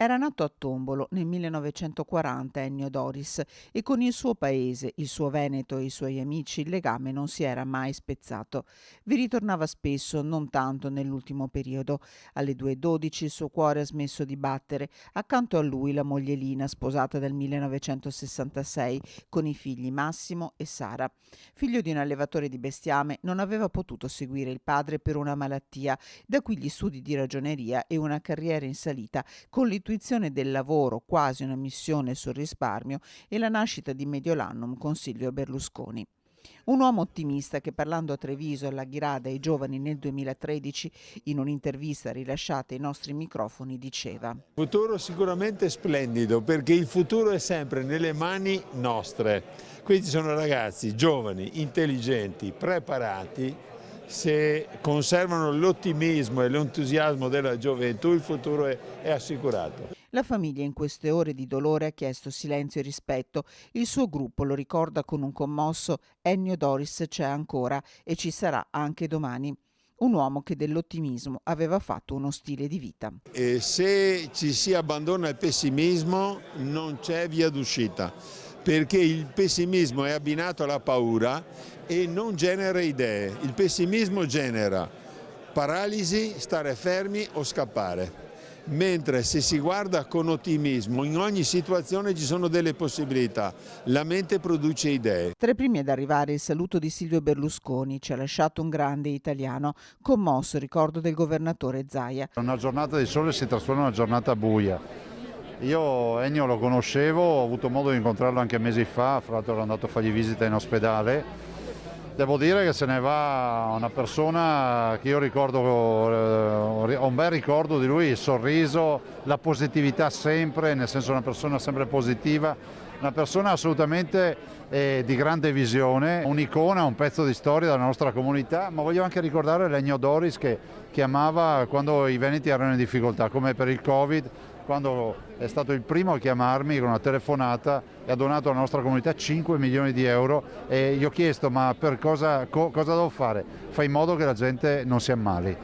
Era nato a Tombolo nel 1940 Ennio Doris e con il suo paese, il suo Veneto e i suoi amici il legame non si era mai spezzato. Vi ritornava spesso, non tanto nell'ultimo periodo. Alle 2:12 il suo cuore ha smesso di battere. Accanto a lui la moglie Lina, sposata dal 1966, con i figli Massimo e Sara. Figlio di un allevatore di bestiame, non aveva potuto seguire il padre per una malattia, da qui gli studi di ragioneria e una carriera in salita con l'intuizione del lavoro, quasi una missione sul risparmio, e la nascita di Mediolannum con Silvio Berlusconi. Un uomo ottimista che, parlando a Treviso alla Ghirada ai giovani nel 2013, in un'intervista rilasciata ai nostri microfoni, diceva: Futuro sicuramente splendido, perché il futuro è sempre nelle mani nostre. Questi sono ragazzi giovani, intelligenti, preparati. Se conservano l'ottimismo e l'entusiasmo della gioventù, il futuro è assicurato. La famiglia in queste ore di dolore ha chiesto silenzio e rispetto. Il suo gruppo lo ricorda con un commosso: Ennio Doris c'è ancora e ci sarà anche domani. Un uomo che dell'ottimismo aveva fatto uno stile di vita. E se ci si abbandona al pessimismo non c'è via d'uscita, perché il pessimismo è abbinato alla paura e non genera idee. Il pessimismo genera paralisi, stare fermi o scappare. Mentre se si guarda con ottimismo, in ogni situazione ci sono delle possibilità, la mente produce idee. Tra i primi ad arrivare il saluto di Silvio Berlusconi, ci ha lasciato un grande italiano, commosso il ricordo del governatore Zaia. Una giornata di sole si trasforma in una giornata buia. Io Ennio lo conoscevo, ho avuto modo di incontrarlo anche mesi fa, fra l'altro ero andato a fargli visita in ospedale. Devo dire che se ne va una persona che io ricordo, ho un bel ricordo di lui, il sorriso, la positività sempre, nel senso una persona sempre positiva, una persona assolutamente di grande visione, un'icona, un pezzo di storia della nostra comunità, ma voglio anche ricordare l'Ennio Doris che chiamava quando i veneti erano in difficoltà, come per il Covid, quando è stato il primo a chiamarmi con una telefonata e ha donato alla nostra comunità 5 milioni di euro e gli ho chiesto: ma per cosa devo fare? Fai in modo che la gente non si ammali.